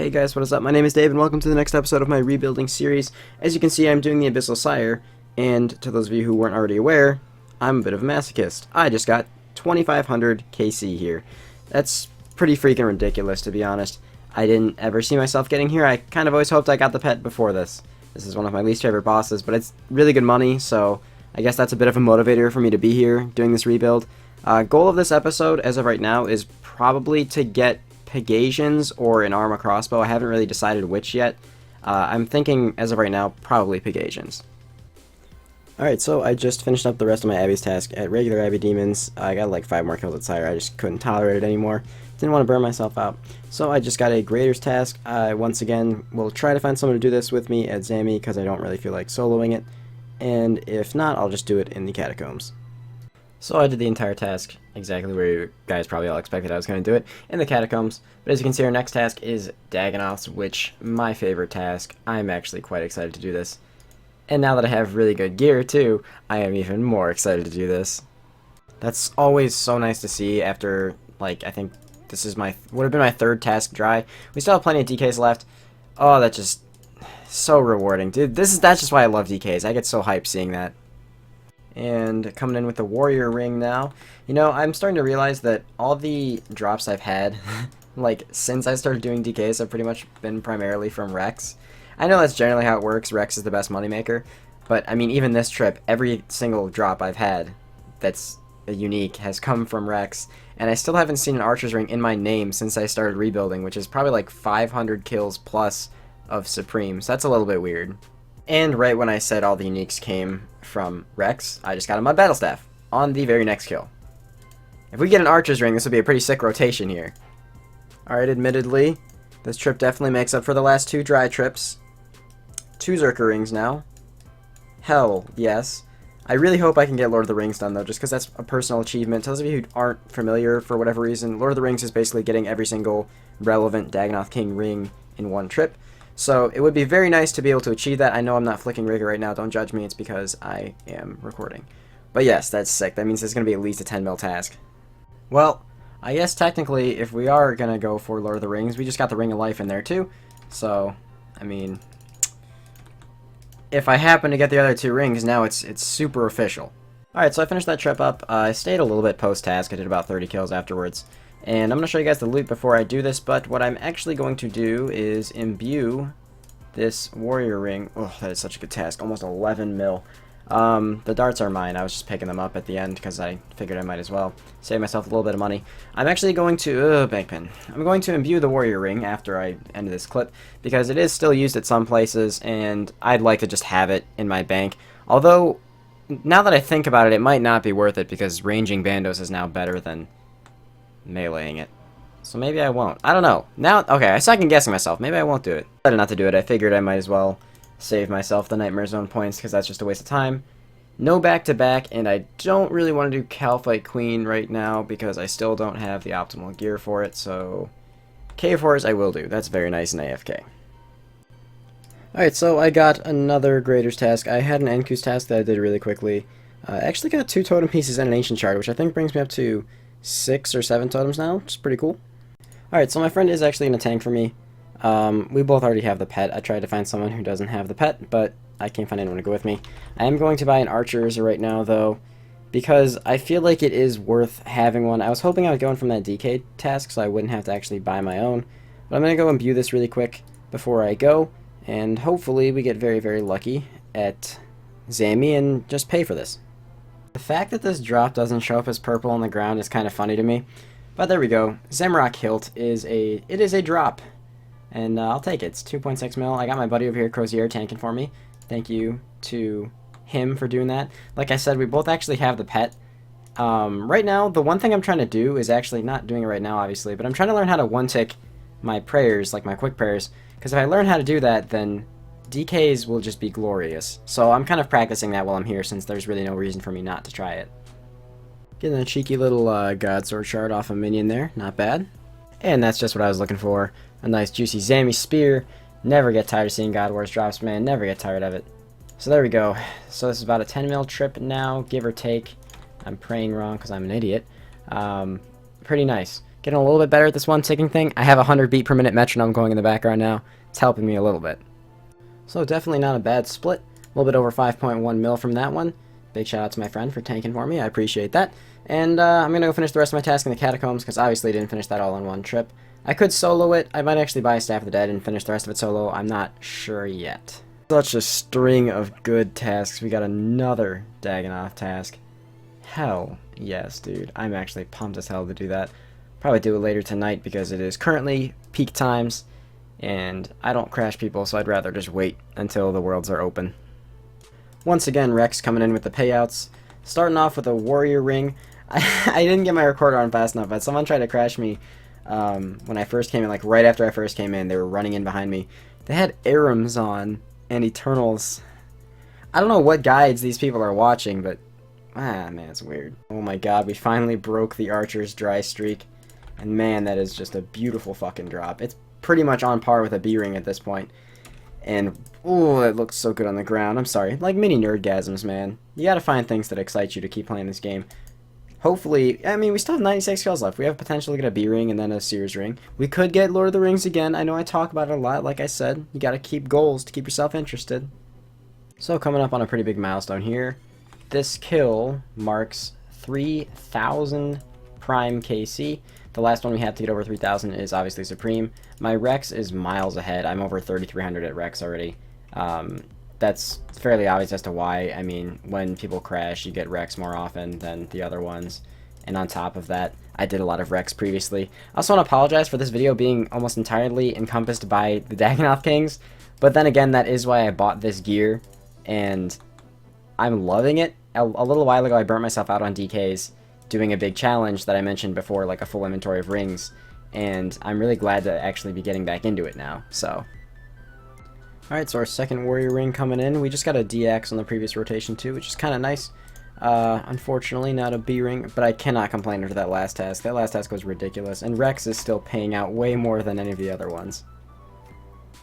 Hey guys, what is up? My name is Dave and welcome to the next episode of my rebuilding series. As you can see, I'm doing the Abyssal Sire, and to those of you who weren't already aware, I'm a bit of a masochist. I just got 2500 KC here. That's pretty freaking ridiculous, to be honest. I didn't ever see myself getting here. I kind of always hoped I got the pet before this. This is one of my least favorite bosses, but it's really good money, so I guess that's a bit of a motivator for me to be here doing this rebuild. Goal of this episode, as of right now, is probably to get Pegasians or an armor crossbow. I haven't really decided which yet. I'm thinking, as of right now, probably Pegasians. Alright, so I just finished up the rest of my Abbey's task at regular Abbey Demons. I got like 5 more kills at Sire. I just couldn't tolerate it anymore. Didn't want to burn myself out. So I just got a Grader's task. I once again will try to find someone to do this with me at Zami because I don't really feel like soloing it. And if not, I'll just do it in the catacombs. So I did the entire task exactly where you guys probably all expected I was going to do it, in the catacombs. But as you can see, our next task is Dagonoths, which, my favorite task. I'm actually quite excited to do this. And now that I have really good gear, too, I am even more excited to do this. That's always so nice to see after, like, I think this is would have been my 3rd task dry. We still have plenty of DKs left. Oh, that's just so rewarding. Dude, that's just why I love DKs. I get so hyped seeing that. And coming in with the warrior ring now. You know, I'm starting to realize that all the drops I've had, like, since I started doing DKs have pretty much been primarily from Rex. I know that's generally how it works. Rex is the best moneymaker. But, I mean, even this trip, every single drop I've had that's unique has come from Rex. And I still haven't seen an archer's ring in my name since I started rebuilding, which is probably like 500 kills plus of Supreme. So that's a little bit weird. And right when I said all the uniques came from Rex, I just got a Mud Battle Staff on the very next kill. If we get an Archer's Ring, this will be a pretty sick rotation here. Alright, admittedly, this trip definitely makes up for the last 2 dry trips. 2 Zerker Rings now. Hell, yes. I really hope I can get Lord of the Rings done, though, just because that's a personal achievement. To those of you who aren't familiar, for whatever reason, Lord of the Rings is basically getting every single relevant Dagonoth King ring in one trip. So it would be very nice to be able to achieve that. I know I'm not flicking rigor right now. Don't judge me. It's because I am recording. But yes, that's sick. That means it's going to be at least a 10 mil task. Well, I guess technically if we are going to go for Lord of the Rings, we just got the Ring of Life in there too. So, I mean, if I happen to get the other 2 rings, now it's super official. Alright, so I finished that trip up. I stayed a little bit post-task. I did about 30 kills afterwards. And I'm going to show you guys the loot before I do this, but what I'm actually going to do is imbue this warrior ring. Oh, that is such a good task. Almost 11 mil. The darts are mine. I was just picking them up at the end because I figured I might as well save myself a little bit of money. I'm actually going to... bank pin. I'm going to imbue the warrior ring after I end this clip because it is still used at some places and I'd like to just have it in my bank. Although, now that I think about it, it might not be worth it because ranging bandos is now better than meleeing it. So maybe I won't. I don't know. Now, okay, I second guessing myself. Maybe I won't do it. Better not to do it. I figured I might as well save myself the Nightmare Zone points because that's just a waste of time. No back-to-back, and I don't really want to do Calphite Queen right now because I still don't have the optimal gear for it, so Cave Horrors I will do. That's very nice in AFK. Alright, so I got another Grader's task. I had an Enku's task that I did really quickly. I actually got 2 totem pieces and an Ancient Shard, which I think brings me up to 6 or 7 totems now, which is pretty cool. Alright, so my friend is actually going to tank for me. We both already have the pet. I tried to find someone who doesn't have the pet, but I can't find anyone to go with me. I am going to buy an Archer's right now, though, because I feel like it is worth having one. I was hoping I would go in from that DK task, so I wouldn't have to actually buy my own. But I'm going to go imbue this really quick before I go, and hopefully we get very, very lucky at Zami and just pay for this. The fact that this drop doesn't show up as purple on the ground is kind of funny to me. But there we go. Zamrock Hilt is a drop. And I'll take it. It's 2.6 mil. I got my buddy over here, Crozier, tanking for me. Thank you to him for doing that. Like I said, we both actually have the pet. Right now, the one thing I'm trying to do is actually not doing it right now, obviously, but I'm trying to learn how to one-tick my prayers, like my quick prayers. Because if I learn how to do that, then DKs will just be glorious. So I'm kind of practicing that while I'm here since there's really no reason for me not to try it. Getting a cheeky little God Sword shard off a minion there. Not bad. And that's just what I was looking for. A nice juicy Zami Spear. Never get tired of seeing God Wars drops, man. Never get tired of it. So there we go. So this is about a 10 mil trip now, give or take. I'm praying wrong because I'm an idiot. Pretty nice. Getting a little bit better at this one ticking thing. I have a 100 beat per minute metronome going in the background now. It's helping me a little bit. So definitely not a bad split. A little bit over 5.1 mil from that one. Big shout out to my friend for tanking for me. I appreciate that. And I'm going to go finish the rest of my task in the catacombs, because obviously I didn't finish that all in one trip. I could solo it. I might actually buy Staff of the Dead and finish the rest of it solo. I'm not sure yet. Such a string of good tasks. We got another Dagonoth task. Hell yes, dude. I'm actually pumped as hell to do that. Probably do it later tonight because it is currently peak times, and I don't crash people, so I'd rather just wait until the worlds are open. Once again, Rex coming in with the payouts. Starting off with a warrior ring. I didn't get my recorder on fast enough, but someone tried to crash me when I first came in, like right after I first came in. They were running in behind me. They had Arims on and Eternals. I don't know what guides these people are watching, but man, it's weird. Oh my god, we finally broke the Archer's dry streak. And man, that is just a beautiful fucking drop. It's pretty much on par with a B-ring at this point. And, oh, it looks so good on the ground. I'm sorry. Like mini nerdgasms, man. You gotta find things that excite you to keep playing this game. Hopefully, I mean, we still have 96 kills left. We have potential to get a B-ring and then a Sears ring. We could get Lord of the Rings again. I know I talk about it a lot. Like I said, you gotta keep goals to keep yourself interested. So, coming up on a pretty big milestone here. This kill marks 3,000 Prime KC. The last one we had to get over 3,000 is obviously Supreme. My Rex is miles ahead. I'm over 3,300 at Rex already. That's fairly obvious as to why. I mean, when people crash, you get Rex more often than the other ones. And on top of that, I did a lot of Rex previously. I also want to apologize for this video being almost entirely encompassed by the Dagonoth Kings. But then again, that is why I bought this gear. And I'm loving it. A little while ago, I burnt myself out on DKs doing a big challenge that I mentioned before, like a full inventory of rings, and I'm really glad to actually be getting back into it now, so. Alright, so our second warrior ring coming in. We just got a DX on the previous rotation too, which is kind of nice. Unfortunately, not a B ring, but I cannot complain after that last task. That last task was ridiculous, and Rex is still paying out way more than any of the other ones.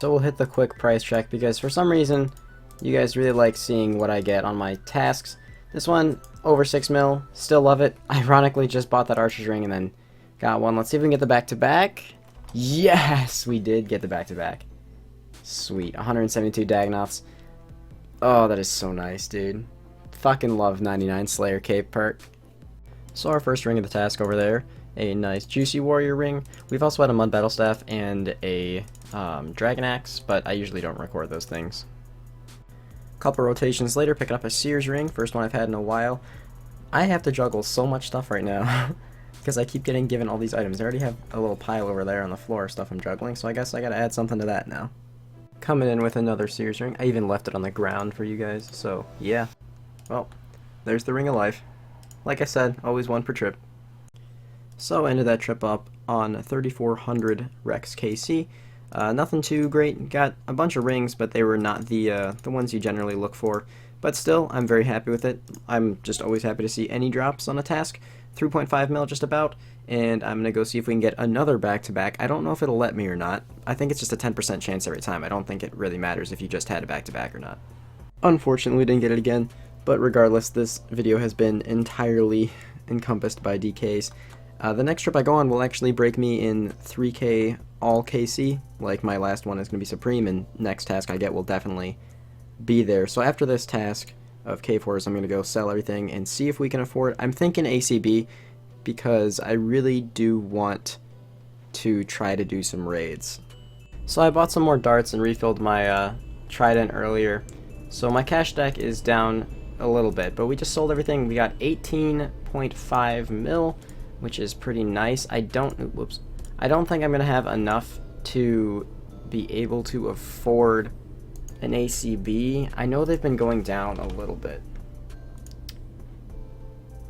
So we'll hit the quick price check, because for some reason, you guys really like seeing what I get on my tasks. This one, over 6 mil, still love it. Ironically, just bought that Archer's ring and then got one. Let's see if we can get the back-to-back. Yes, we did get the back-to-back. Sweet, 172 Dagonoths. Oh, that is so nice, dude. Fucking love 99 Slayer Cape perk. So our first ring of the task over there, a nice juicy warrior ring. We've also had a mud battle staff and a dragon axe, but I usually don't record those things. Couple rotations later, picking up a Sears ring, first one I've had in a while. I have to juggle so much stuff right now because I keep getting given all these items. I already have a little pile over there on the floor of stuff I'm juggling, so I guess I gotta add something to that now. Coming in with another Sears ring. I even left it on the ground for you guys, so yeah. Well, there's the ring of life. Like I said, always one per trip. So ended that trip up on 3,400 Rex KC. Nothing too great. Got a bunch of rings, but they were not the ones you generally look for. But still, I'm very happy with it. I'm just always happy to see any drops on a task. 3.5 mil just about, and I'm going to go see if we can get another back-to-back. I don't know if it'll let me or not. I think it's just a 10% chance every time. I don't think it really matters if you just had a back-to-back or not. Unfortunately, we didn't get it again, but regardless, this video has been entirely encompassed by DKs. The next trip I go on will actually break me in 3k all KC, like my last one is going to be Supreme, and next task I get will definitely be there. So after this task of Cave Horrors, I'm going to go sell everything and see if we can afford. I'm thinking ACB, because I really do want to try to do some raids. So I bought some more darts and refilled my trident earlier, so my cash deck is down a little bit, but we just sold everything. We got 18.5 mil, which is pretty nice. I don't think I'm gonna have enough to be able to afford an ACB. I know they've been going down a little bit.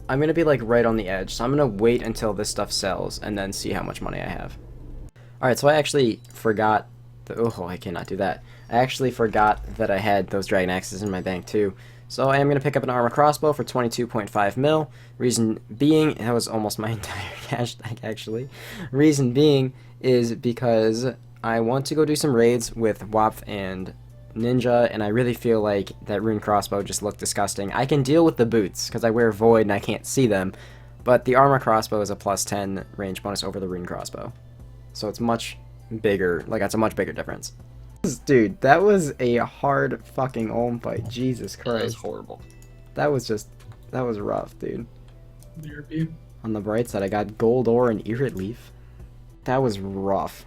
I'm gonna be like right on the edge, so I'm gonna wait until this stuff sells and then see how much money I have. Alright, so I actually forgot I cannot do that. I actually forgot that I had those dragon axes in my bank too. So I am going to pick up an armor crossbow for 22.5 mil. Reason being, that was almost my entire cash deck actually. Reason being is because I want to go do some raids with Wapf and Ninja, and I really feel like that rune crossbow just looked disgusting. I can deal with the boots because I wear Void and I can't see them, But the armor crossbow is a +10 range bonus over the rune crossbow. So it's much bigger, like that's a much bigger difference. Dude, that was a hard fucking Olm fight. Jesus Christ. That was horrible. That was rough, dude. BRB. On the bright side, I got gold ore and Irit leaf. That was rough.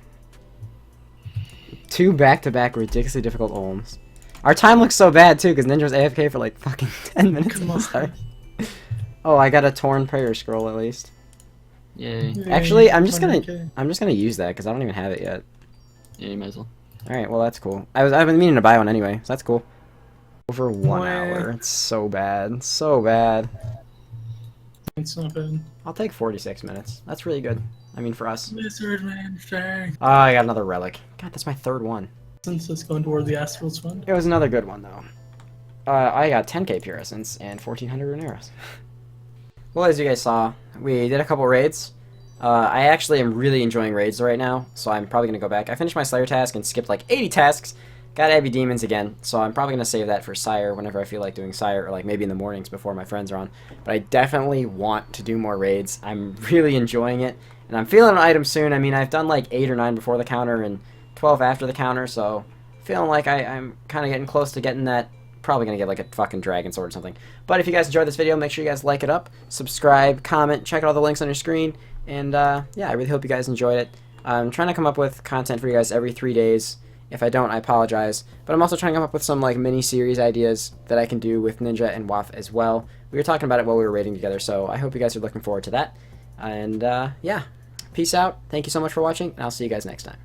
2 back-to-back ridiculously difficult Olms. Our time looks so bad too, because Ninja was AFK for like fucking 10 minutes. Come on. Oh, I got a torn prayer scroll at least. Yay. Actually, I'm just 100K. gonna use that because I don't even have it yet. Yeah, you might as well. All right, well that's cool. I've been meaning to buy one anyway, so that's cool. Over 1 Wah. hour. It's so bad, so bad. It's not bad. I'll take 46 minutes. That's really good. I mean, for us. Lizard man, fang. Oh, I got another relic. God, that's my 3rd one. Since it's going toward the Astral's fund. It was another good one though. I got 10k pure essence and 1400 rune arrows. Well, as you guys saw, we did a couple raids. I actually am really enjoying raids right now, so I'm probably going to go back. I finished my Slayer task and skipped like 80 tasks. Got Abbey Demons again, so I'm probably going to save that for Sire whenever I feel like doing Sire, or like maybe in the mornings before my friends are on. But I definitely want to do more raids. I'm really enjoying it, and I'm feeling an item soon. I mean, I've done like 8 or 9 before the counter and 12 after the counter, so feeling like I'm kind of getting close to getting that. Probably going to get like a fucking dragon sword or something. But if you guys enjoyed this video, make sure you guys like it up, subscribe, comment, check out all the links on your screen, and yeah, I really hope you guys enjoyed it. I'm trying to come up with content for you guys every 3 days. If I don't, I apologize. But I'm also trying to come up with some like mini-series ideas that I can do with Ninja and Waff as well. We were talking about it while we were raiding together, so I hope you guys are looking forward to that. And yeah, peace out. Thank you so much for watching, and I'll see you guys next time.